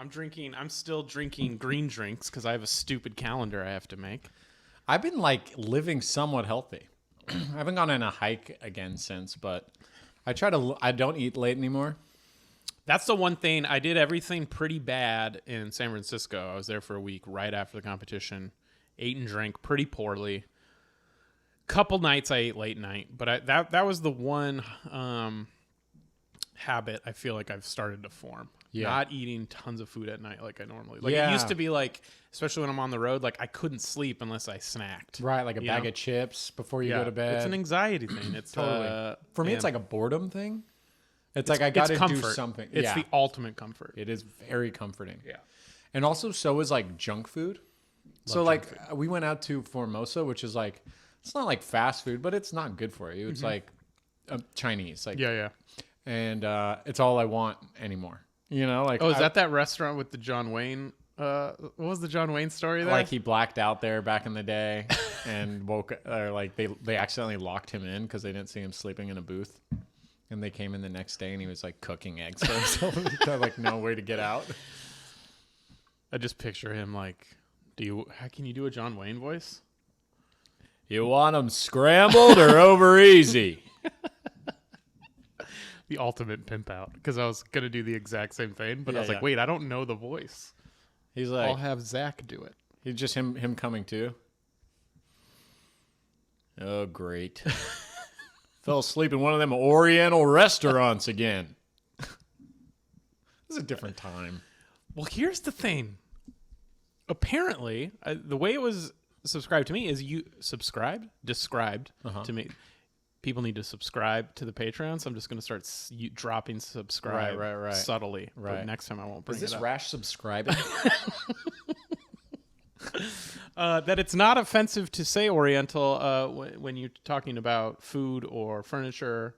I'm still drinking green drinks because I have a stupid calendar I have to make. I've been like living somewhat healthy. I haven't gone on a hike again since, but I don't eat late anymore. That's the one thing. I did everything pretty bad in San Francisco. I was there for a week right after the competition. Ate and drank pretty poorly. Couple nights I ate late night, but that was the one habit I feel like I've started to form. Yeah. Not eating tons of food at night like I normally. Like it used to be like, especially when I'm on the road, like I couldn't sleep unless I snacked. Right, like a bag of chips before you go to bed. It's an anxiety thing. It's totally. For me, it's like a boredom thing. It's like I got to do something. It's the ultimate comfort. It is very comforting. Yeah. And also, so is like junk food. We went out to Formosa, which is like, it's not like fast food, but it's not good for you. It's like Chinese. Like yeah. And it's all I want anymore. You know, like is that restaurant with the John Wayne? What was the John Wayne story there? Like he blacked out there back in the day, and they accidentally locked him in because they didn't see him sleeping in a booth. And they came in the next day, and he was like cooking eggs for himself. He had like no way to get out. I just picture him like, how can you do a John Wayne voice? You want them scrambled or over easy? The ultimate pimp out. Because I was going to do the exact same thing, but I was like, yeah. wait, I don't know the voice. He's like, I'll have Zack do it. He's just him coming too. Oh, great. Fell asleep in one of them Oriental restaurants again. This is a different time. Well, here's the thing. Apparently, the way it was described to me is described to me. People need to subscribe to the Patreon, so I'm just going to start dropping subscribe right. subtly. Right. But next time I won't bring it up. Is this rash subscribing? That it's not offensive to say Oriental when you're talking about food or furniture.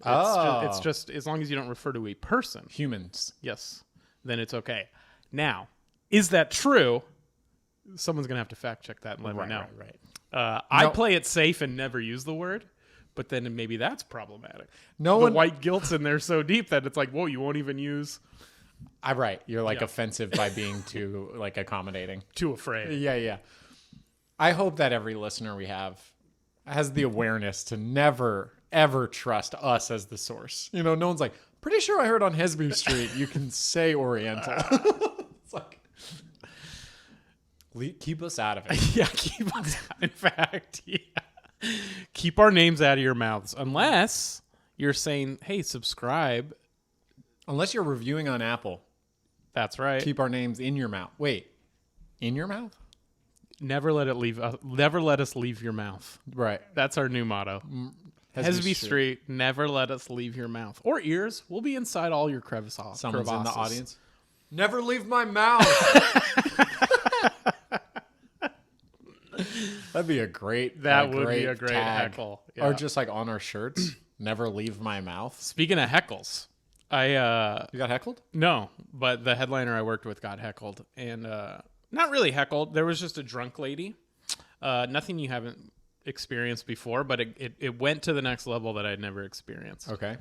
It's just as long as you don't refer to a person. Humans. Yes. Then it's okay. Now, is that true? Someone's going to have to fact check that and let me know. Right. I play it safe and never use the word, but then maybe that's problematic. The white guilt's in there so deep that it's like, whoa, you won't even use... Right. You're like offensive by being too like accommodating. Too afraid. Yeah. I hope that every listener we have has the awareness to never, ever trust us as the source. You know, no one's like, pretty sure I heard on Hesby Street you can say Oriental. It's like, keep us out of it. Yeah, keep us out. In fact, keep our names out of your mouths. Unless you're saying, hey, subscribe. Unless you're reviewing on Apple. That's right. Keep our names in your mouth. Wait, in your mouth? Never let us leave your mouth. Right. That's our new motto. Hesby Street, never let us leave your mouth. Or ears. We'll be inside all your crevices. Someone's in the audience. Never leave my mouth. That'd be a great be a great tag. heckle. Yeah. Or just like on our shirts. Never leave my mouth. Speaking of heckles, you got heckled? No, but the headliner I worked with got heckled, and not really heckled. There was just a drunk lady. Nothing you haven't experienced before, but it went to the next level that I'd never experienced. Okay.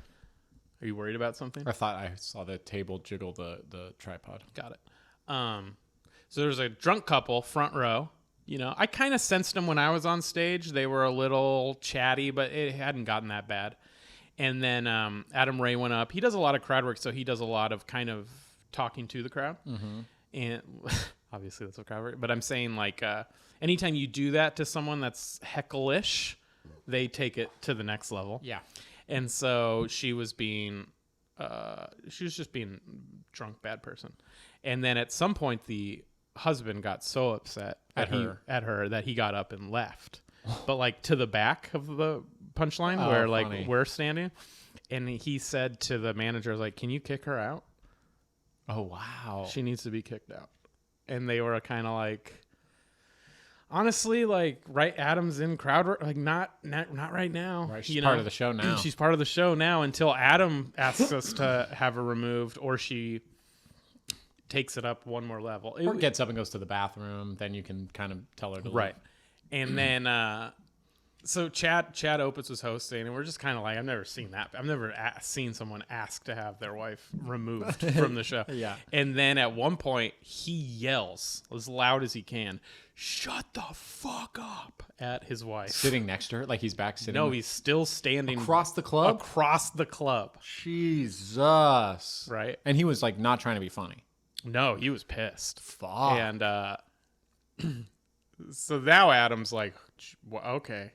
Are you worried about something? I thought I saw the table jiggle the tripod. Got it. So there was a drunk couple, front row. You know, I kind of sensed them when I was on stage. They were a little chatty, but it hadn't gotten that bad. And then Adam Ray went up. He does a lot of crowd work, so he does a lot of kind of talking to the crowd. Mm-hmm. And obviously that's what crowd work. But I'm saying, like, anytime you do that to someone that's heckle-ish, they take it to the next level. Yeah. And so she was just being drunk, bad person. And then at some point, the husband got so upset at her that he got up and left. But like to the back of the punchline where like funny. We're standing, and he said to the manager, like, can you kick her out? Oh, wow. She needs to be kicked out. And they were kind of like, honestly, like, right, Adam's in crowd work, like not right now. Right, she's part of the show now. She's part of the show now until Adam asks us to have her removed, or she takes it up one more level. Or gets up and goes to the bathroom, then you can kind of tell her to leave. Right. And then So Chad Opitz was hosting, and we're just kind of like, I've never seen that. I've never seen someone ask to have their wife removed from the show. Yeah. And then at one point, he yells as loud as he can, "Shut the fuck up!" at his wife. Sitting next to her, like he's back sitting. No, he's still standing across the club. Across the club. Jesus. Right. And he was like not trying to be funny. No, he was pissed. Fuck. And so now Adam's like, well, okay.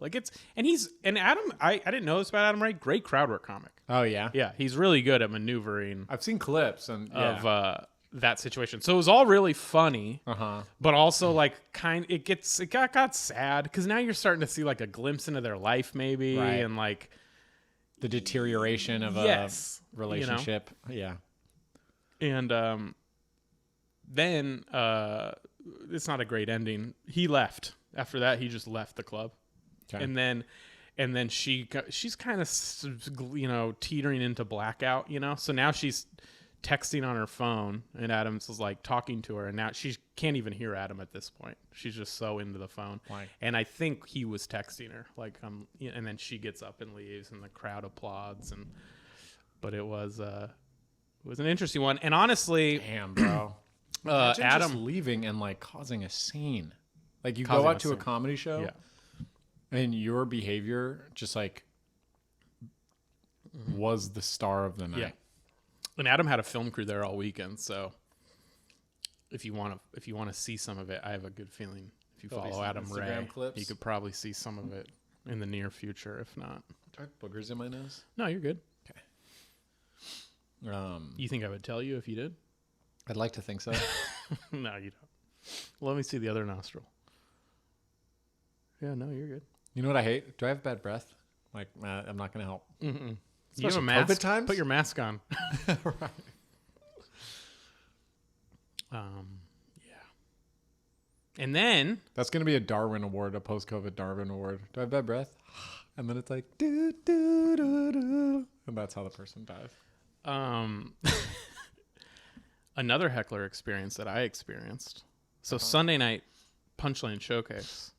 Like and Adam, I didn't know this about Adam Ray. Great crowd work comic. Oh yeah, Yeah, he's really good at maneuvering I've seen clips and of that situation. So it was all really funny, but also like it got sad because now you're starting to see like a glimpse into their life maybe, Right. and like the deterioration of yes, a relationship. Yeah, and then it's not a great ending. He left. After that, he just left the club. okay. And then she's kind of teetering into blackout, so now she's texting on her phone, and Adams is like talking to her, and now she can't even hear Adam at this point. She's just so into the phone. Why? And I think he was texting her like and then she gets up and leaves, and the crowd applauds, but it was an interesting one. And honestly, Damn, bro. Imagine Adam just leaving and like causing a scene. Like you Causing go a out to a scene. comedy show, Yeah. and your behavior just like was the star of the night. Yeah. And Adam had a film crew there all weekend, so if you want to see some of it, I have a good feeling if you There'll be follow some Adam Instagram Ray, clips. you could probably see some of it in the near future. If not, Do I have boogers in my nose? no, you're good. Okay. You think I would tell you if you did? I'd like to think so. No, you don't. Let me see the other nostril. Yeah, no, you're good. You know what I hate? Do I have bad breath? Like, I'm not going to help. Mm-mm. You have a Especially mask. COVID times? Put your mask on. Right. Yeah. And then That's going to be a Darwin Award, a post-COVID Darwin Award. Do I have bad breath? And then it's like, do, do, do, do. And that's how the person dies. Another heckler experience that I experienced. So Sunday night Punchline Showcase.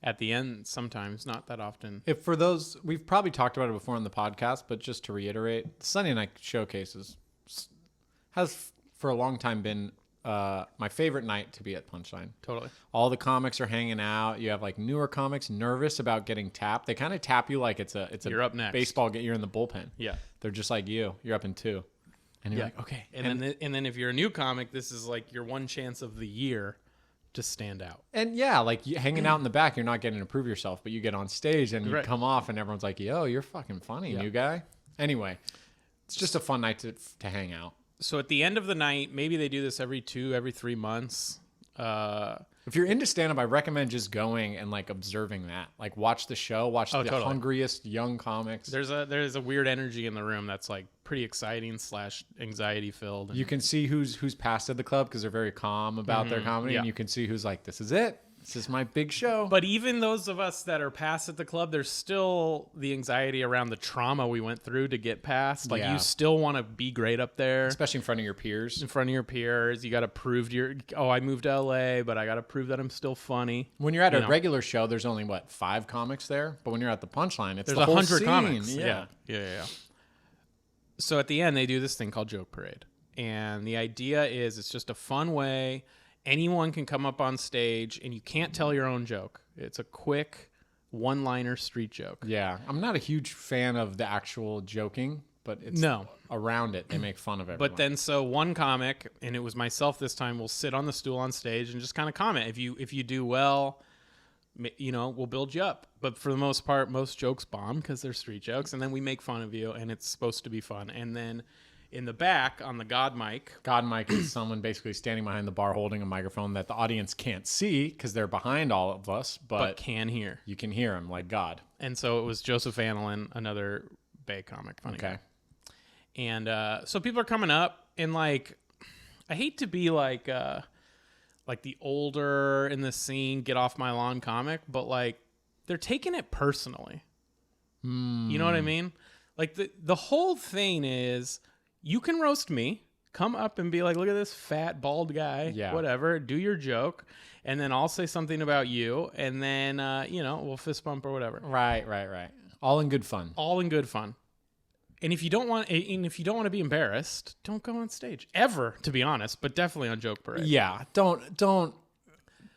At the end, sometimes, not that often. If for those, we've probably talked about it before on the podcast, but just to reiterate, the Sunday night showcases has for a long time been my favorite night to be at Punchline. Totally. All the comics are hanging out. You have like newer comics nervous about getting tapped. They kind of tap you like it's a You're up next. baseball game. You're in the bullpen. Yeah. They're just like you. You're up in 2. And you're like, okay. And then if you're a new comic, this is like your one chance of the year to stand out. And yeah, like you, hanging out in the back, you're not getting to prove yourself, but you get on stage and you Right. come off and everyone's like, yo, you're fucking funny, new guy. Anyway, it's just a fun night to hang out. So at the end of the night, maybe they do this every 3 months. If you're into stand-up, I recommend just going and like observing that. Like watch the show, watch the totally. hungriest young comics. There's a weird energy in the room that's like pretty exciting / anxiety filled. You can see who's passed at the club because they're very calm about their comedy, yeah. and you can see who's like, this is it. This is my big show. But even those of us that are past at the club, there's still the anxiety around the trauma we went through to get past. Like Yeah. you still want to be great up there. especially in front of your peers. In front of your peers. You got to prove I moved to LA, but I got to prove that I'm still funny. When you're at a know. regular show, there's only 5 comics there, but when you're at the Punchline, it's There's the whole 100 scene. comics. Yeah. Yeah. So at the end, they do this thing called Joke Parade. And the idea is it's just a fun way. Anyone can come up on stage, and you can't tell your own joke. It's a quick one-liner street joke. Yeah, I'm not a huge fan of the actual joking, but it's No. around it. They make fun of everyone. But then, so one comic, and it was myself this time, will sit on the stool on stage and just kind of comment. If you do well, we'll build you up. But for the most part, most jokes bomb because they're street jokes, and then we make fun of you, and it's supposed to be fun. And then in the back on the God mic, God mic is someone basically standing behind the bar holding a microphone that the audience can't see because they're behind all of us, but can hear. you can hear him like God. And so it was Joseph Anelin, another Bay comic, funny guy. And so people are coming up, and like, I hate to be like the older in the scene, get off my lawn comic, but like they're taking it personally. You know what I mean? Like the whole thing is, you can roast me, Come up and be like, look at this fat, bald guy. Yeah. Whatever. Do your joke. And then I'll say something about you. And then, we'll fist bump or whatever. Right. All in good fun. All in good fun. And if you don't want to be embarrassed, don't go on stage. Ever, to be honest. But definitely on Joke Parade. Yeah. Don't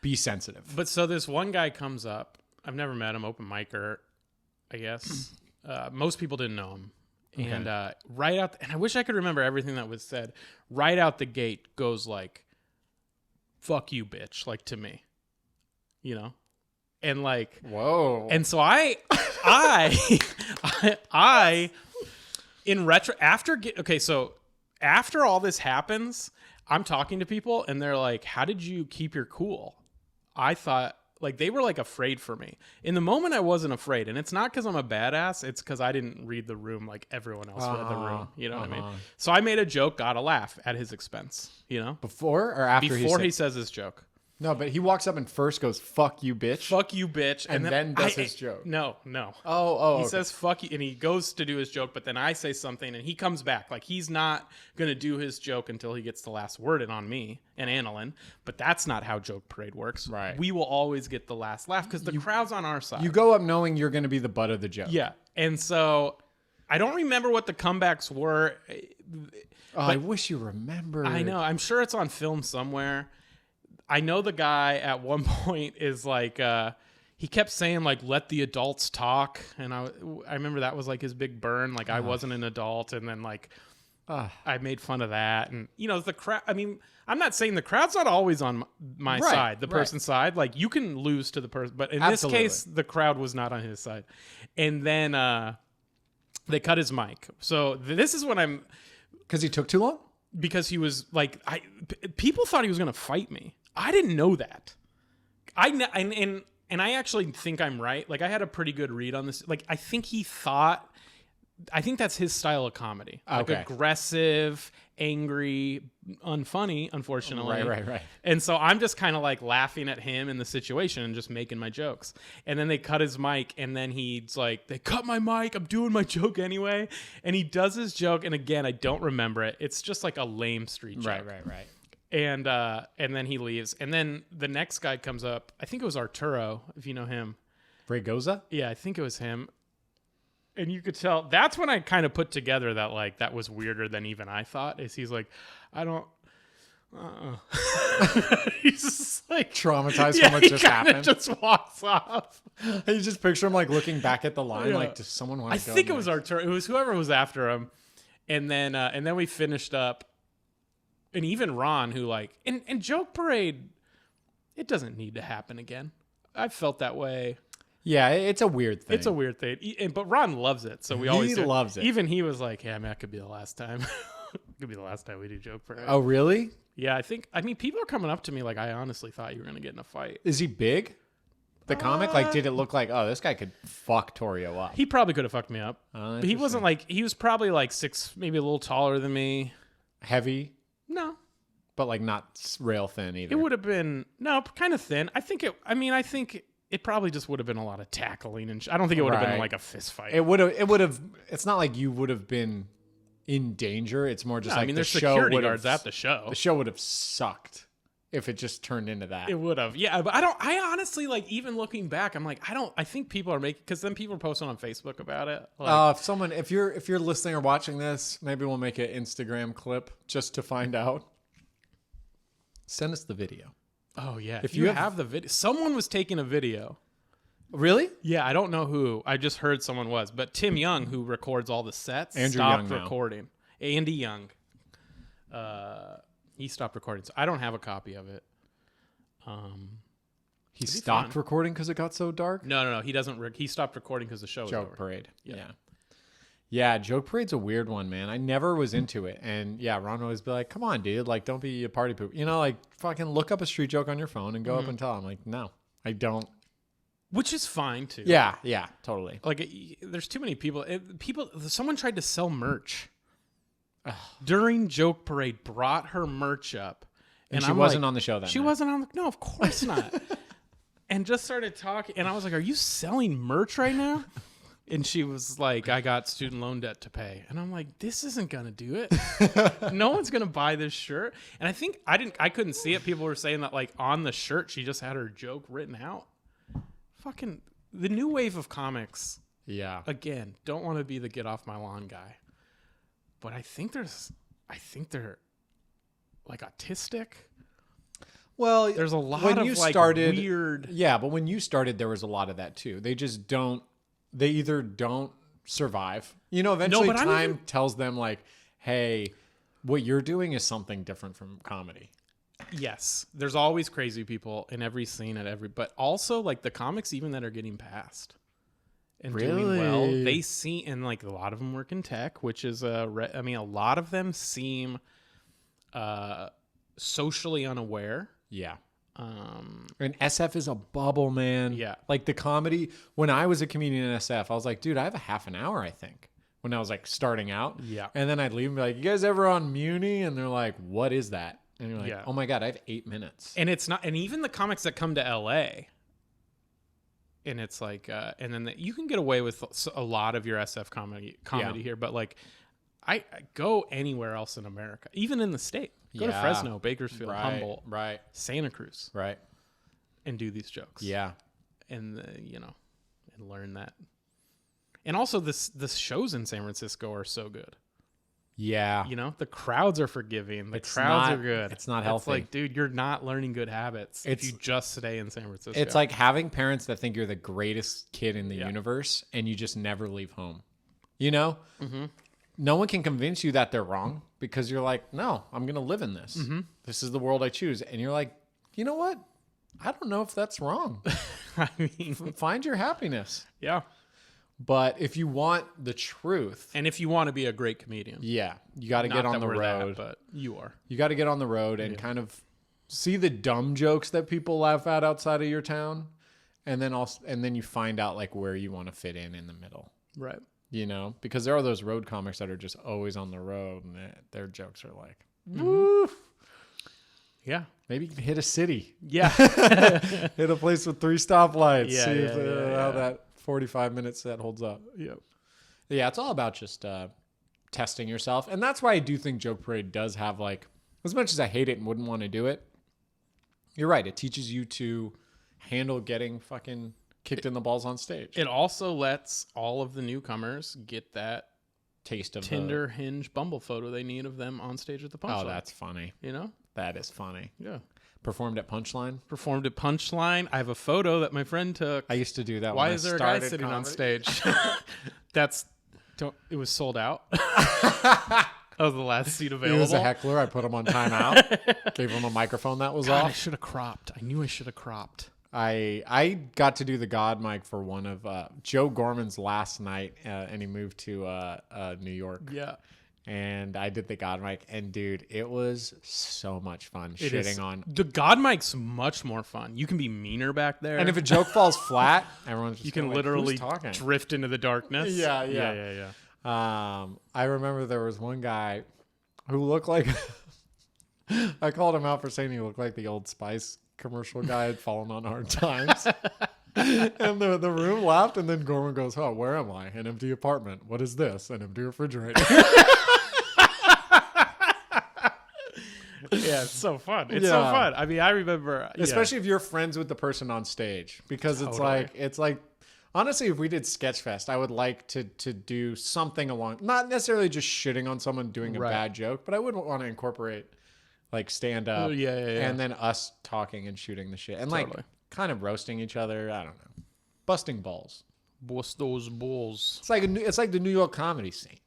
be sensitive. But so this one guy comes up. I've never met him. Open micer, I guess. Most people didn't know him. Okay. And right out, and I wish I could remember everything that was said. Right out the gate goes like, "Fuck you, bitch!" Like to me, and like, whoa. And so I, in so after all this happens, I'm talking to people, and they're like, "How did you keep your cool?" I thought. Like, they were, like, afraid for me. In the moment, I wasn't afraid. And it's not because I'm a badass. It's because I didn't read the room like everyone else read the room. You know what I mean? So I made a joke, got a laugh at his expense, Before or after he says his joke. No, but he walks up and first goes, "Fuck you, bitch." Fuck you, bitch. And then does his joke. No. Oh. He says, "Fuck you," and he goes to do his joke, but then I say something, and he comes back. Like, he's not going to do his joke until he gets the last word in on me and Annalyn, but that's not how Joke Parade works. Right. We will always get the last laugh because the crowd's on our side. You go up knowing you're going to be the butt of the joke. Yeah. And so I don't remember what the comebacks were. I wish you remembered. I know. I'm sure it's on film somewhere. I know the guy at one point is like, he kept saying like, "Let the adults talk." And I remember that was like his big burn. Like I wasn't an adult. And then like, I made fun of that. And the crowd, I mean, I'm not saying the crowd's not always on my side, the person's side. Like you can lose to the person, but in this case, the crowd was not on his side. And then, they cut his mic. So this is when because he took too long? Because he was like, people thought he was going to fight me. I didn't know that. And I actually think I'm right. Like I had a pretty good read on this. Like I think that's his style of comedy. Like aggressive, angry, unfunny, unfortunately. Right. And so I'm just kind of like laughing at him in the situation and just making my jokes. And then they cut his mic, and then he's like, "They cut my mic. I'm doing my joke anyway." And he does his joke, and again, I don't remember it. It's just like a lame street joke. Right. And then he leaves. And then the next guy comes up. I think it was Arturo, if you know him. Bragoza? Yeah, I think it was him. And you could tell, that's when I kind of put together that, like, that was weirder than even I thought. Is he's like, I don't, he's just like traumatized from what just happened. Just walks off. You just picture him like looking back at the line, like, does someone want to go? I think it was Arturo. It was whoever was after him. And then we finished up. And even Ron, who like, and Joke Parade, it doesn't need to happen again. I've felt that way. Yeah, it's a weird thing. It's a weird thing. But Ron loves it, so we always do. Loves it. Even he was like, "Yeah, man, that could be the last time. Could be the last time we do Joke Parade." Oh, really? Yeah, I mean, people are coming up to me like, I honestly thought you were going to get in a fight. Is he big? The comic? Like, did it look like, oh, this guy could fuck Torio up? He probably could have fucked me up. But he wasn't like, he was probably like 6, maybe a little taller than me. Heavy? No. But like not rail thin either. It would have been, no, kind of thin. I think it probably just would have been a lot of tackling. And I don't think it would have been like a fist fight. It would have, it's not like you would have been in danger. It's more just like, I mean, there's security guards at the show. The show would have sucked if it just turned into that. It would have. Yeah, but I honestly, like, even looking back, I'm like, I think people are making, because then people are posting on Facebook about it. Like, if you're listening or watching this, maybe we'll make an Instagram clip just to find out. Send us the video. Oh, yeah. If you have the video. Someone was taking a video. Really? Yeah, I don't know who. I just heard someone was. But Tim Young, who records all the sets, Andrew stopped Young recording. Andy Young. He stopped recording. So I don't have a copy of it. He stopped recording because it got so dark? No. He doesn't. He stopped recording because the show was over. Joke Parade. Yeah, Joke Parade's a weird one, man. I never was into it. And yeah, Ron would always be like, come on, dude. Like, don't be a party poop. You know, like, fucking look up a street joke on your phone and go up and tell. I'm like, no, I don't. Which is fine, too. Yeah, totally. Like, there's too many people. Someone tried to sell merch during Joke Parade, brought her merch up. And she wasn't on the show then. She wasn't on the, no, of course not. And just started talking. And I was like, are you selling merch right now? And she was like, I got student loan debt to pay. And I'm like, this isn't going to do it. No one's going to buy this shirt. And I think I couldn't see it. People were saying that like on the shirt, she just had her joke written out. Fucking the new wave of comics. Yeah. Again, don't want to be the get off my lawn guy. But I think they're like autistic. Well, there's a lot when of you like started, weird. Yeah, but when you started, there was a lot of that too. They just don't. They either don't survive. You know, eventually time tells them like, hey, what you're doing is something different from comedy. Yes, there's always crazy people in every scene but also like the comics even that are getting passed and doing well, they see, and like a lot of them work in tech, which is a lot of them seem socially unaware. Yeah. And SF is a bubble, man. Yeah. Like the comedy, when I was a comedian in SF, I was like, dude, I have a half an hour, I think, when I was like starting out. Yeah. And then I'd leave and be like, you guys ever on Muni? And they're like, what is that? And you're like, oh my God, I have 8 minutes. And it's not, and even the comics that come to LA, and it's like, and then you can get away with a lot of your SF comedy here, but like, I go anywhere else in America, even in the state. Go to Fresno, Bakersfield, Humboldt, Santa Cruz, and do these jokes. Yeah, and and learn that. And also, the shows in San Francisco are so good. Yeah, the crowds are forgiving. The crowds are good. It's not healthy. It's like, dude, you're not learning good habits if you just stay in San Francisco. It's like having parents that think you're the greatest kid in the universe, and you just never leave home. Mm-hmm. No one can convince you that they're wrong because you're like, no, I'm going to live in this. Mm-hmm. This is the world I choose. And you're like, you know what? I don't know if that's wrong. I mean, find your happiness. Yeah. But if you want the truth. And if you want to be a great comedian. Yeah. You got to get on the road. But you are. You got to get on the road and kind of see the dumb jokes that people laugh at outside of your town. And then you find out like where you want to fit in the middle. Right. Because there are those road comics that are just always on the road, and their jokes are like, woo. Yeah. Maybe hit a city. Yeah. Hit a place with 3 stoplights. Yeah, see how that 45-minute set holds up. Yep. Yeah, it's all about just testing yourself. And that's why I do think Joke Parade does have like, as much as I hate it and wouldn't want to do it, you're right. It teaches you to handle getting fucking kicked in the balls on stage. It also lets all of the newcomers get that taste of Tinder, Hinge, Bumble photo they need of them on stage at the Punchline. Oh, that's funny. That is funny. Yeah. Performed at Punchline. I have a photo that my friend took. I used to do that. Why is there a guy sitting on stage? It was sold out. That was the last seat available. He was a heckler. I put him on timeout. Gave him a microphone that was off. I should have cropped. I knew I should have cropped. I got to do the God mic for one of Joe Gorman's last night, and he moved to New York. Yeah. And I did the God mic, and dude, it was so much fun shitting on. The God mic's much more fun. You can be meaner back there. And if a joke falls flat, everyone's just literally drift into the darkness. Yeah. I remember there was one guy who looked like I called him out for saying he looked like the Old Spice commercial guy had fallen on hard times. And the room laughed, and then Gorman goes, oh, where am I? An empty apartment. What is this? An empty refrigerator. Yeah, it's so fun. It's so fun. I mean, I remember, especially if you're friends with the person on stage, because it's like honestly, if we did Sketchfest, I would like to do something along, not necessarily just shitting on someone doing a bad joke, but I would want to incorporate like stand up, and then us talking and shooting the shit, and like kind of roasting each other. I don't know, busting balls. Bust those balls. It's like the New York comedy scene.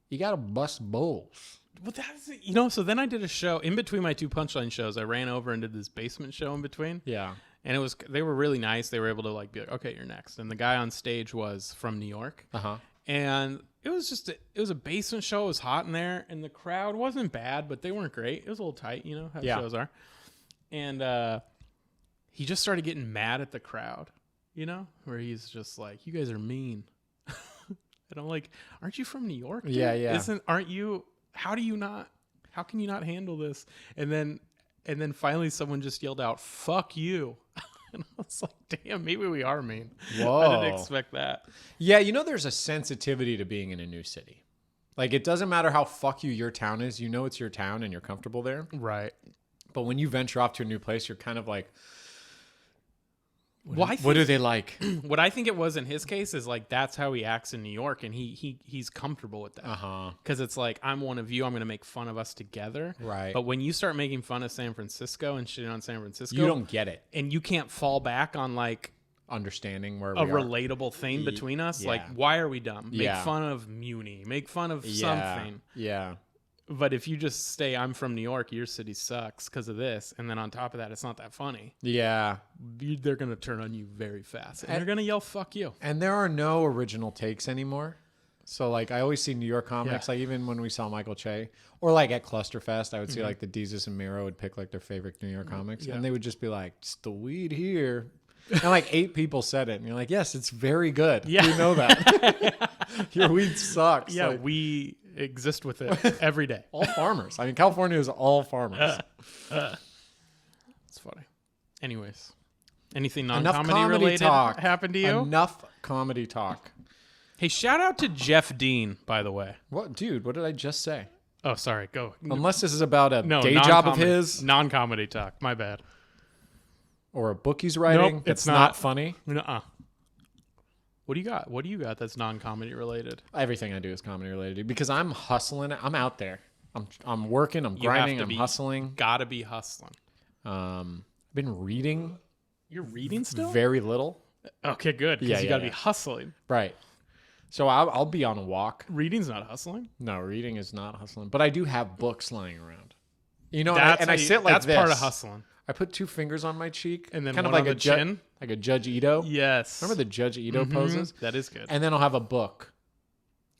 You gotta bust balls. Well, that's so then I did a show in between my 2 Punchline shows. I ran over and did this basement show in between. Yeah. And they were really nice. They were able to like be like, okay, you're next. And the guy on stage was from New York. Uh-huh. And it was a basement show. It was hot in there, and the crowd wasn't bad, but they weren't great. It was a little tight, how shows are. And he just started getting mad at the crowd, where he's just like, you guys are mean. And I'm like, aren't you from New York, dude? Yeah. Aren't you? How can you not handle this? And then finally someone just yelled out, fuck you. And I was like, damn, maybe we are mean. Whoa. I didn't expect that. Yeah, there's a sensitivity to being in a new city. Like, it doesn't matter how fuck you your town is. You know it's your town and you're comfortable there. Right. But when you venture off to a new place, you're kind of like, what do they like? What I think it was in his case is like that's how he acts in New York, and he's comfortable with that. Because it's like, I'm one of you. I'm going to make fun of us together. Right. But when you start making fun of San Francisco and shitting on San Francisco, You don't get it. and you can't fall back on like Understanding where a we are. relatable thing between us. Yeah. Like, why are we dumb? Make Yeah. fun of Muni. Make fun of something. Yeah. But if you just say, I'm from New York, your city sucks because of this, and then on top of that, it's not that funny, Yeah. they're going to turn on you very fast. And they're going to yell, fuck you. And there are no original takes anymore. So, like, I always see New York comics, Yeah. like, even when we saw Michael Che, or, like, at Clusterfest, I would see, like, the Deezus and Miro would pick, like, their favorite New York comics, and they would just be like, it's the weed here. And, like, 8 people said it, and you're like, yes, it's very good. Yeah. You know that. Your weed sucks. Yeah, Like, we exist with it every day. all farmers. I mean, California is all farmers. It's funny. Anyways, anything Enough non-comedy comedy related talk. happened to you? Enough comedy talk. Hey, shout out to Jeff Dean, by the way. What, dude, what did I just say? Oh, sorry. Go. Unless this is about a No, day job of non-comedy. his Non-comedy talk. My bad. or a book he's writing Nope, that's it's not not. funny. Nuh-uh. What do you got? What do you got that's non-comedy related? Everything I do is comedy related because I'm hustling. I'm out there. I'm working. I'm You have grinding. to I'm be- hustling. Gotta be hustling. I've been reading You're reading still? very little. Okay, good. Because Yeah, you yeah, gotta yeah. be hustling. Right. So I'll be on a walk. Reading's not hustling. No, reading is not hustling. But I do have books lying around. You know, That's and how I you- sit like that's this. part of hustling. I put 2 fingers on my cheek, And then kind of one like on a the chin? like a Judge Ito. Yes. Remember the Judge Ito poses? That is good. And then I'll have a book.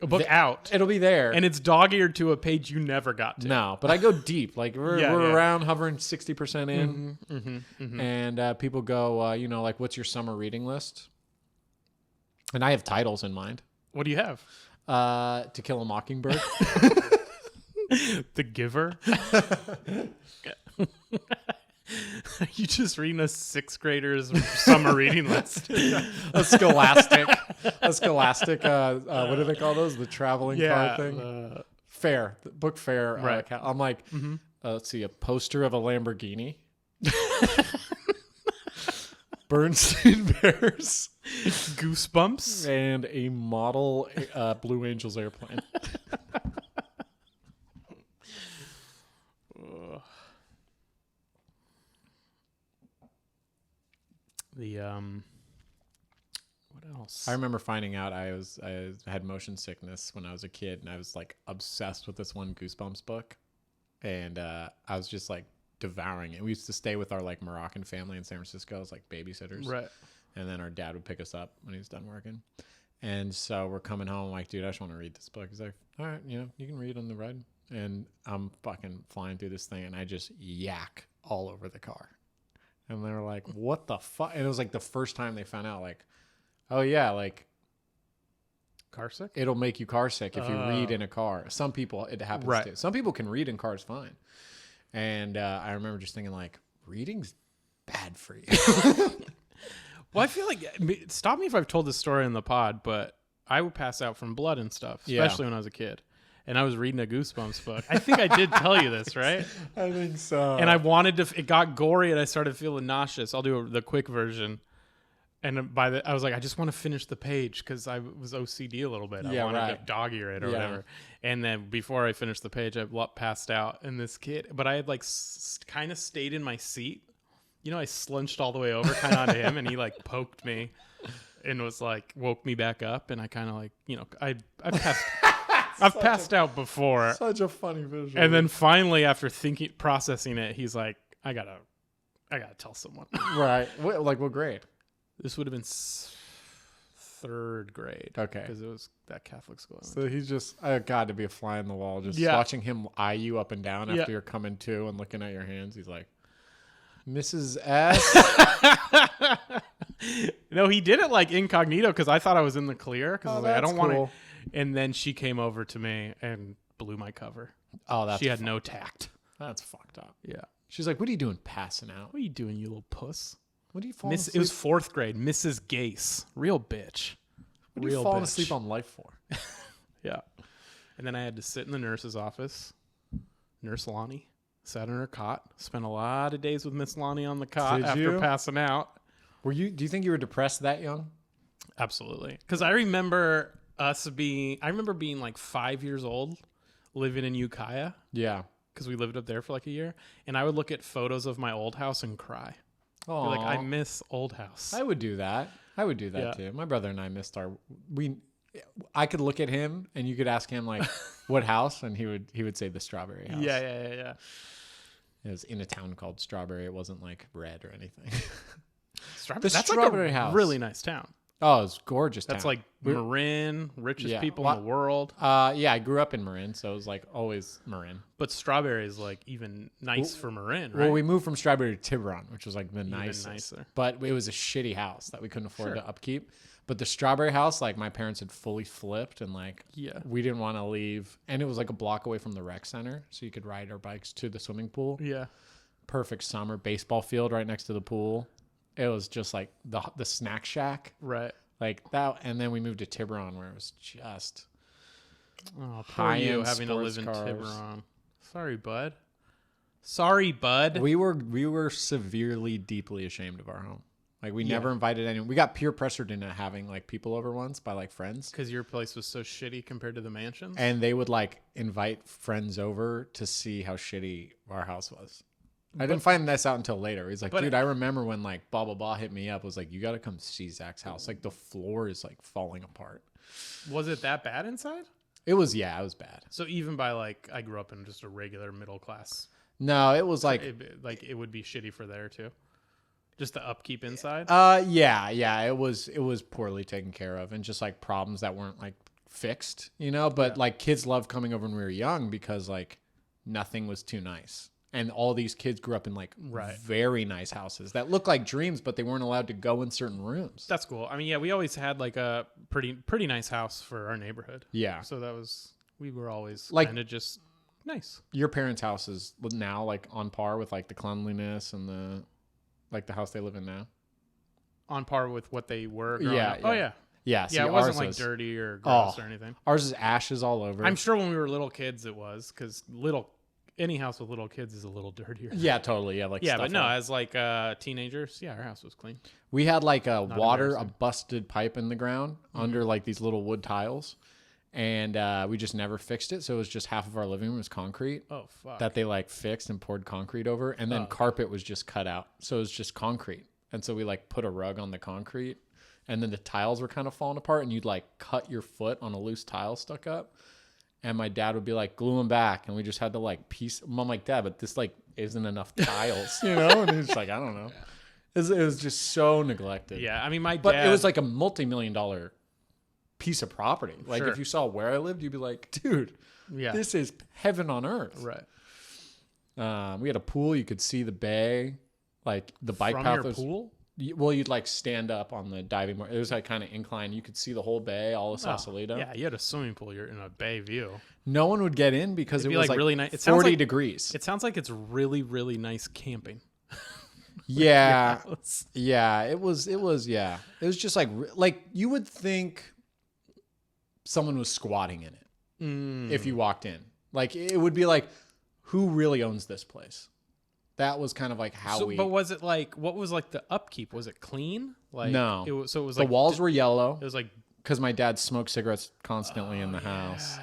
A book out. It'll be there. And it's dog-eared to a page you never got to. No, but I go deep. Like we're Yeah, yeah. around hovering 60% in, and people go, like, what's your summer reading list? And I have titles in mind. What do you have? To Kill a Mockingbird. The Giver? You just reading a 6th grader's summer reading list. a Scholastic. What do they call those? The traveling car thing. Fair, the book fair. Right. I'm like, let's see, a poster of a Lamborghini. Bernstein Bears. Goosebumps. And a model Blue Angels airplane. The what else? I remember finding out I had motion sickness when I was a kid, and I was like obsessed with this one Goosebumps book, and I was just like devouring it. We used to stay with our like Moroccan family in San Francisco as like babysitters, Right. and then our dad would pick us up when he was done working. And so we're coming home, I'm like, dude, I just want to read this book. He's like, all right, you can read on the ride. And I'm fucking flying through this thing, and I just yak all over the car. And they were like, what the fuck? And it was like the first time they found out, like, oh yeah, like Car sick? it'll make you car sick if you read in a car. Some people, it happens Right. to. Some people can read in cars fine. And I remember just thinking, like, reading's bad for you. Well, I feel like, stop me if I've told this story in the pod, but I would pass out from blood and stuff, especially when I was a kid. And I was reading a Goosebumps book. I think I did tell you this, right? I think so. And I wanted to, it got gory and I started feeling nauseous. I'll do the quick version. And I was like, I just want to finish the page because I was OCD a little bit. Yeah, I wanted right. to dog ear it or Yeah. whatever. And then before I finished the page, I passed out. And this kid, but I had like kind of stayed in my seat. I slunched all the way over kind of onto him, and he like poked me and was like, woke me back up. And I kind of like, I've passed out before. Such a funny visual. And then finally, after processing it, he's like, I gotta tell someone. right. What grade? This would have been 3rd grade. Okay. Because it was that Catholic school. So he's just, I got to be a fly on the wall. Just Yeah. watching him eye you up and down after Yeah. you're coming to and looking at your hands. He's like, Mrs. S. No, he did it like incognito because I thought I was in the clear. Because I was like, I that's don't want cool. to. And then she came over to me and blew my cover. Oh, She had no tact. that's fucked up. Yeah. She's like, what are you doing passing out? What are you doing, you little puss? What do you fall It asleep? was 4th grade. Mrs. Gase. Real bitch. What are you falling asleep on life for? Yeah. And then I had to sit in the nurse's office. Nurse Lonnie sat in her cot. Spent a lot of days with Miss Lonnie on the cot after passing out. Do you think you were depressed that young? Absolutely. Because I remember being like 5 years old, living in Ukiah. Yeah. Because we lived up there for like a year. And I would look at photos of my old house and cry. Oh, Like, I miss old house. I would do that. Too. My brother and I missed I could look at him and you could ask him like what house, and he would say the Strawberry House. Yeah. It was in a town called Strawberry. It wasn't like red or anything. Strawberry. That's Strawberry like a House. really nice town. Oh, it's gorgeous. That's town. like Marin, richest people in the world. Yeah, I grew up in Marin, so it was like always Marin. But Strawberry is like even nice for Marin, right? Well, we moved from Strawberry to Tiburon, which was like the Even nicest. nicer. But it was a shitty house that we couldn't afford to upkeep. But the Strawberry House, like my parents had fully flipped, and like we didn't want to leave. And it was like a block away from the rec center, so you could ride our bikes to the swimming pool. Yeah. Perfect summer baseball field right next to the pool. It was just like the snack shack. Right. Like that, and then we moved to Tiburon, where it was just poor you having to live in Tiburon. Sorry, bud. We were severely, deeply ashamed of our home. Like we never invited anyone. We got peer pressured into having like people over once by like friends because your place was so shitty compared to the mansions. And they would like invite friends over to see how shitty our house was. I didn't find this out until later. He's like, dude, I remember when like blah, blah, blah hit me up. Was like, you got to come see Zach's house. Like the floor is like falling apart. Was it that bad inside? It was bad. So even by like, I grew up in just a regular middle class. No, it was like, it would be shitty for there too. Just the upkeep inside. Yeah. It was poorly taken care of and just like problems that weren't like fixed, you know, but like kids loved coming over when we were young because like nothing was too nice. And all these kids grew up in like very nice houses that looked like dreams, but they weren't allowed to go in certain rooms. That's cool. I mean, yeah, we always had like a pretty nice house for our neighborhood. Yeah. So we were always like kind of just nice. Your parents' house is now like on par with like the cleanliness and the house they live in now. On par with what they were growing up. Oh yeah. Yeah. See, it wasn't like dirty or gross or anything. Ours is ashes all over. I'm sure when we were little kids it was because any house with little kids is a little dirtier. Yeah, totally. Yeah, but no, as like teenagers, our house was clean. We had like a busted pipe in the ground under like these little wood tiles, and we just never fixed it. So it was just half of our living room was concrete. Oh fuck! That they like fixed and poured concrete over, and then carpet was just cut out, so it was just concrete. And so we like put a rug on the concrete, and then the tiles were kind of falling apart, and you'd like cut your foot on a loose tile stuck up. And my dad would be like, glue them back. And we just had to like piece. I'm like, Dad, but this like isn't enough tiles, you know? And he's like, I don't know. It was just so neglected. Yeah. I mean, but it was like a multi-million-dollar piece of property. Like if you saw where I lived, you'd be like, dude, this is heaven on earth. Right. We had a pool. You could see the bay, like the bike path. From your pool? Well, you'd like stand up on the diving board. It was like kind of inclined. You could see the whole bay, all of Sausalito. Yeah, you had a swimming pool. You're in a bay view. No one would get in because it was like really nice. 40 degrees. It sounds like it's really, really nice camping. Yeah. Yeah, it was. Yeah. It was just like you would think someone was squatting in it if you walked in. Like it would be like, who really owns this place? That was kind of like how we. But was it like what was like the upkeep? Was it clean? Like no. It was the like walls were yellow. It was like because my dad smoked cigarettes constantly in the house.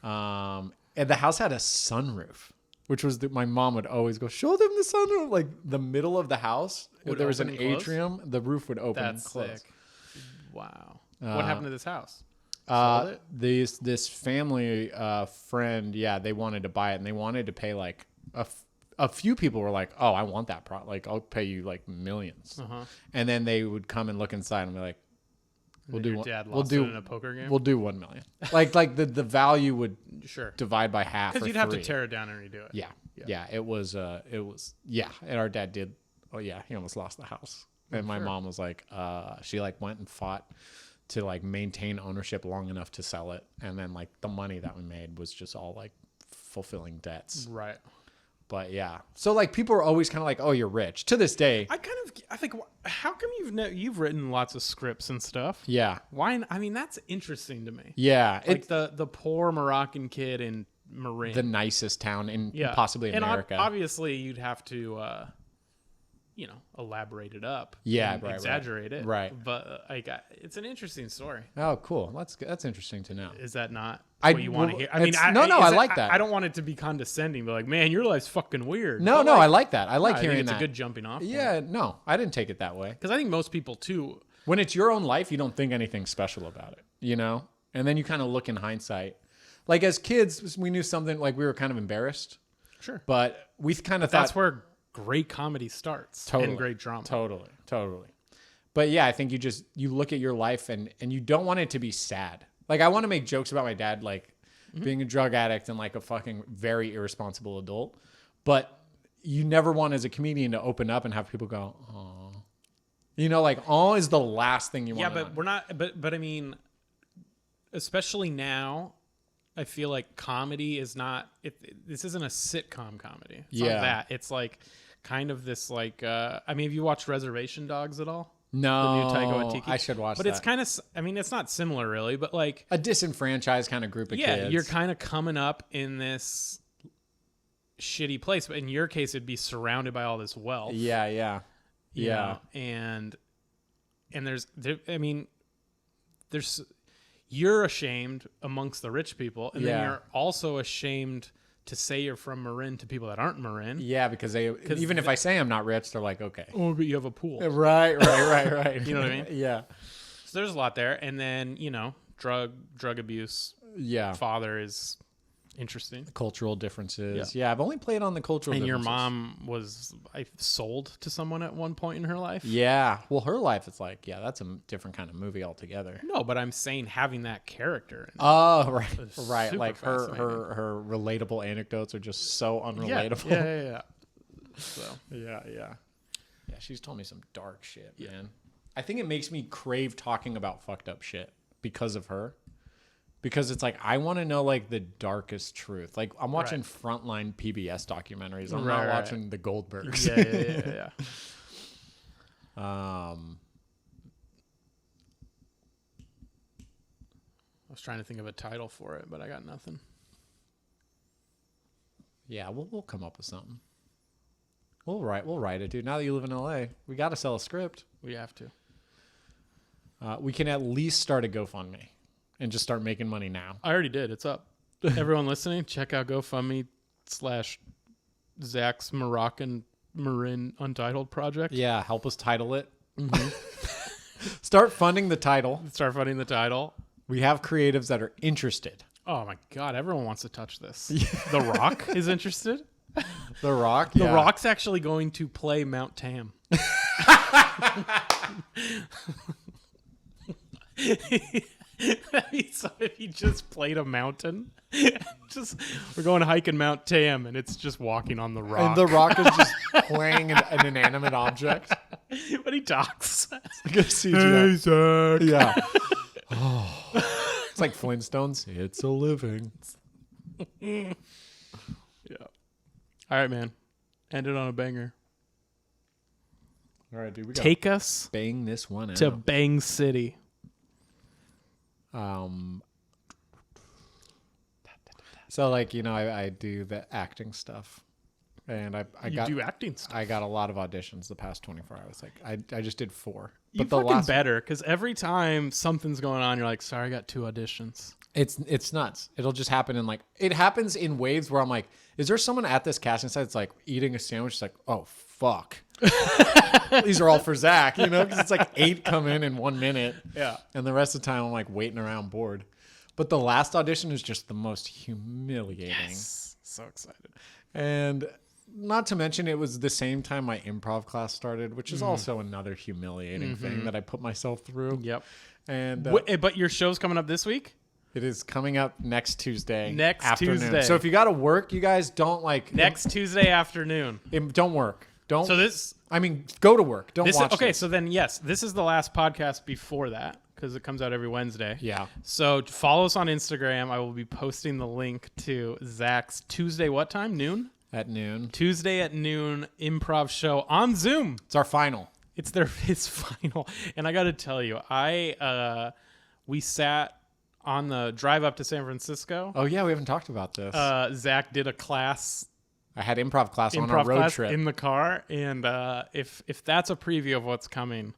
And the house had a sunroof, which was my mom would always go show them the sunroof. Like the middle of the house, if there was an atrium, the roof would open and close. That's sick. Wow. What happened to this house? This family friend, they wanted to buy it, and they wanted to pay like a few people were like, "Oh, I want that like I'll pay you like millions." And then they would come and look inside and be like, "We'll do dad lost it in a poker game. We'll do 1 million." like the value would divide by half because you'd have to tear it down and redo it. Yeah. It was and our dad did. Oh yeah, he almost lost the house, and my mom was like, she like went and fought to like maintain ownership long enough to sell it, and then like the money that we made was just all like fulfilling debts. Right. But yeah. So like people are always kind of like, oh, you're rich. To this day. I think, how come you've written lots of scripts and stuff? Yeah. Why? I mean, that's interesting to me. Yeah. Like the poor Moroccan kid in Marin. The nicest town in possibly America. And obviously you'd have to, elaborate it up. Yeah, and right, exaggerate it. Right. But it's an interesting story. Oh, cool. That's interesting to know. Is that not what you want to hear? I mean, I like that. I don't want it to be condescending, but like, man, your life's fucking weird. No, I like that. I like hearing it's that. It's a good jumping off point. Yeah, no, I didn't take it that way. Because I think most people too. When it's your own life, you don't think anything special about it, And then you kind of look in hindsight. Like as kids, we knew something, like we were kind of embarrassed. Sure. But we kind of thought. That's where great comedy starts. Totally. And great drama. Totally. But yeah, I think you look at your life and you don't want it to be sad. Like I want to make jokes about my dad, like being a drug addict and like a fucking very irresponsible adult. But you never want as a comedian to open up and have people go, oh, like, oh is the last thing you want. Yeah, but we're not, but I mean, especially now, I feel like comedy is not, this isn't a sitcom comedy. It's not that. It's like kind of this like, I mean, have you watched Reservation Dogs at all? No, the new Taika Waititi? I should watch but that. But it's kind of, I mean, it's not similar really, but like. A disenfranchised kind of group of kids. Yeah, you're kind of coming up in this shitty place. But in your case, it'd be surrounded by all this wealth. Yeah. You know? And you're ashamed amongst the rich people, and then you're also ashamed to say you're from Marin to people that aren't Marin. Yeah, because even if I say I'm not rich, they're like, okay. Oh, but you have a pool. Right. You know what I mean? Yeah. So there's a lot there. And then, drug abuse. Yeah. Father is interesting. Cultural differences. Yeah, I've only played on the cultural differences. And your mom was sold to someone at one point in her life? Yeah. Well, her life, it's like, yeah, that's a different kind of movie altogether. No, but I'm saying having that character. Oh, right. Like her relatable anecdotes are just so unrelatable. Yeah. So. Yeah. Yeah, she's told me some dark shit, man. I think it makes me crave talking about fucked up shit because of her. Because it's like, I want to know like the darkest truth. Like I'm watching Frontline PBS documentaries. I'm not watching the Goldbergs. Yeah. I was trying to think of a title for it, but I got nothing. Yeah, we'll come up with something. We'll write it, dude. Now that you live in LA, we got to sell a script. We have to. We can at least start a GoFundMe. And just start making money now. I already did. It's up. Everyone listening, check out GoFundMe/Zack's Moroccan Marin Untitled Project. Yeah, help us title it. Mm-hmm. Start funding the title. We have creatives that are interested. Oh my God, everyone wants to touch this. The Rock is interested. The Rock? The Rock's actually going to play Mount Tam. So if he just played a mountain, we're going hiking Mount Tam, and it's just walking on the rock. And the Rock is just playing an inanimate object. But he talks. It's like a CGI. Hey, Zack. Yeah. It's like Flintstones. It's a living. Yeah. All right, man. End it on a banger. All right, dude. Take us bang this one out. To Bang City. So like, I do the acting stuff, and I do acting stuff. I got a lot of auditions the past 24 hours. Like I just did 4. But the last better, because every time something's going on, you're like, sorry, I got 2 auditions. It's nuts. It'll just happen it happens in waves where I'm like, is there someone at this casting site that's like eating a sandwich? It's like, oh fuck. These are all for Zack, because it's like 8 come in 1 minute. Yeah. And the rest of the time I'm like waiting around bored. But the last audition is just the most humiliating. Yes. So excited. And not to mention it was the same time my improv class started, which is also another humiliating thing that I put myself through. Yep. And but your show's coming up this week? It is coming up next Tuesday. Tuesday. So if you got to work, you guys don't next Tuesday afternoon. Don't work. Don't. So this. I mean, go to work. Don't watch. Okay, so then yes, this is the last podcast before that because it comes out every Wednesday. Yeah. So follow us on Instagram. I will be posting the link to Zack's Tuesday. What time? Noon. At noon. Tuesday at noon, improv show on Zoom. It's our final. It's his final. And I got to tell you, we sat on the drive up to San Francisco. Oh, yeah, we haven't talked about this. Zach did a class. I had improv class on our road trip. In the car. And if that's a preview of what's coming,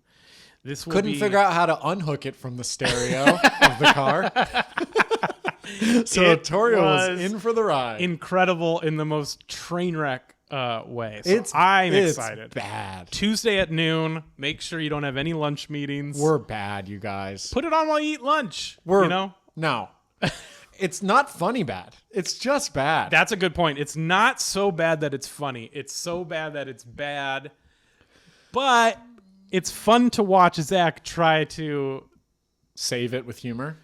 this will Couldn't figure out how to unhook it from the stereo of the car. So Torio was in for the ride. Incredible in the most train wreck way. So I'm excited. It's bad. Tuesday at noon. Make sure you don't have any lunch meetings. We're bad, you guys. Put it on while you eat lunch. No. It's not funny bad. It's just bad. That's a good point. It's not so bad that it's funny. It's so bad that it's bad. But it's fun to watch Zach try to save it with humor.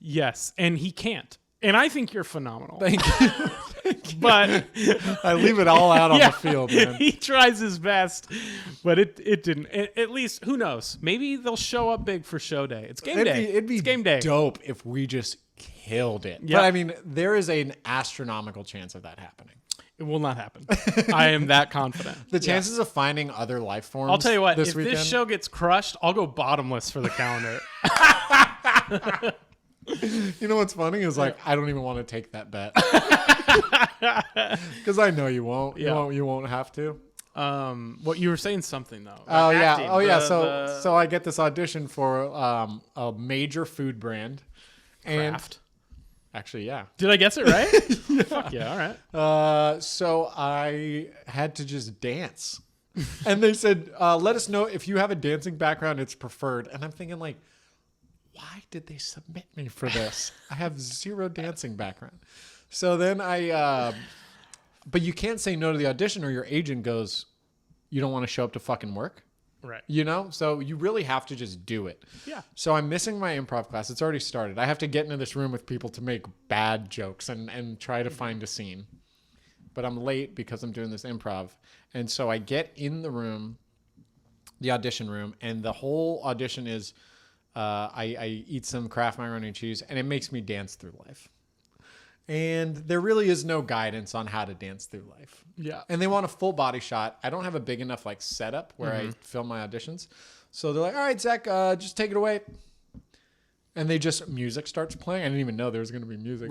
Yes, and he can't. And I think you're phenomenal. Thank you. But I leave it all out on the field, man. He tries his best, but it didn't. At least, who knows? Maybe they'll show up big for show day. It's game day. It'd be it's game day. Dope if we just killed it. Yep. But I mean, there is an astronomical chance of that happening. It will not happen. I am that confident. The chances of finding other life forms. I'll tell you what. This weekend, this show gets crushed, I'll go bottomless for the calendar. You know what's funny is like I don't even want to take that bet because I know you won't. Yeah. You won't have to. What you were saying something though. Oh yeah. Acting. Oh yeah. So I get this audition for a major food brand. Craft. Actually, yeah. Did I guess it right? Fuck yeah. All right. So I had to just dance, and they said, "Let us know if you have a dancing background. It's preferred." And I'm thinking like, why did they submit me for this? I have zero dancing background. So then but you can't say no to the audition or your agent goes, you don't want to show up to fucking work. Right. You know? So you really have to just do it. Yeah. So I'm missing my improv class. It's already started. I have to get into this room with people to make bad jokes and try to find a scene. But I'm late because I'm doing this improv. And so I get in the room, the audition room, and the whole audition is I eat some Kraft macaroni and cheese, and it makes me dance through life. And there really is no guidance on how to dance through life. Yeah. And they want a full body shot. I don't have a big enough like setup where I film my auditions. So they're like, all right, Zach, just take it away. And music starts playing. I didn't even know there was going to be music.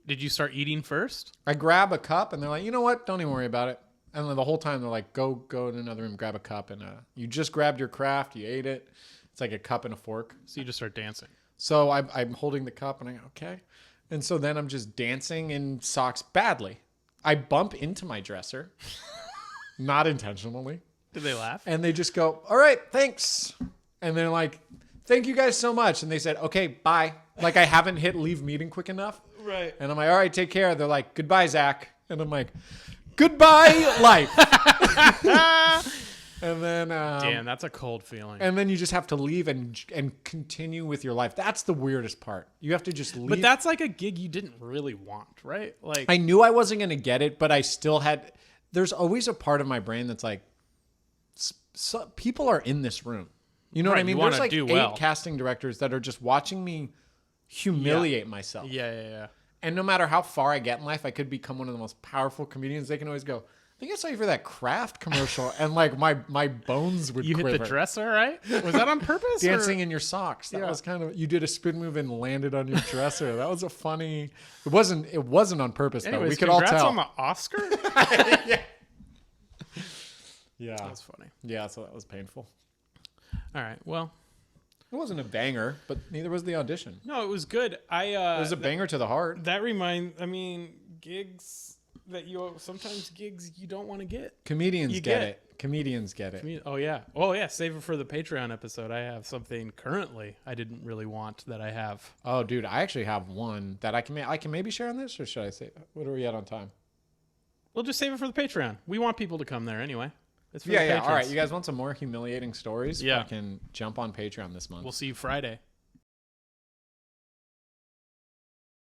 Did you start eating first? I grab a cup and they're like, you know what? Don't even worry about it. And then the whole time they're like, go in another room, grab a cup. And you just grabbed your Kraft, you ate it. It's like a cup and a fork. So you just start dancing. So I'm holding the cup and I go, okay. And so then I'm just dancing in socks badly. I bump into my dresser, not intentionally. Did they laugh? And they just go, all right, thanks. And they're like, thank you guys so much. And they said, okay, bye. Like I haven't hit leave meeting quick enough. Right. And I'm like, all right, take care. They're like, goodbye, Zach. And I'm like, goodbye, life. And then, damn, that's a cold feeling. And then you just have to leave and continue with your life. That's the weirdest part. You have to just leave. But that's like a gig you didn't really want, right? Like I knew I wasn't going to get it, but I still had. There's always a part of my brain that's like, people are in this room. You know what I mean? There's like 8 casting directors that are just watching me humiliate myself. Yeah. And no matter how far I get in life, I could become one of the most powerful comedians. They can always go, I think I saw you for that Kraft commercial, and like my bones would quiver. You hit the dresser, right? Was that on purpose? Dancing in your socks. That was kind of. You did a spin move and landed on your dresser. That was a funny. It wasn't on purpose. Anyways, though. We could all tell. on the Oscar. Yeah, that was funny. Yeah, so that was painful. All right, well, it wasn't a banger, but neither was the audition. No, it was good. It was a banger to the heart. Gigs. Sometimes gigs you don't want to get. Comedians get it. Comedians get it. Oh yeah. Save it for the Patreon episode. I have something currently I didn't really want that I have. Oh, dude, I actually have one that I can maybe share on this, or should I say? What are we at on time? We'll just save it for the Patreon. We want people to come there anyway. Yeah. All right, you guys want some more humiliating stories? Yeah. Fucking jump on Patreon this month. We'll see you Friday.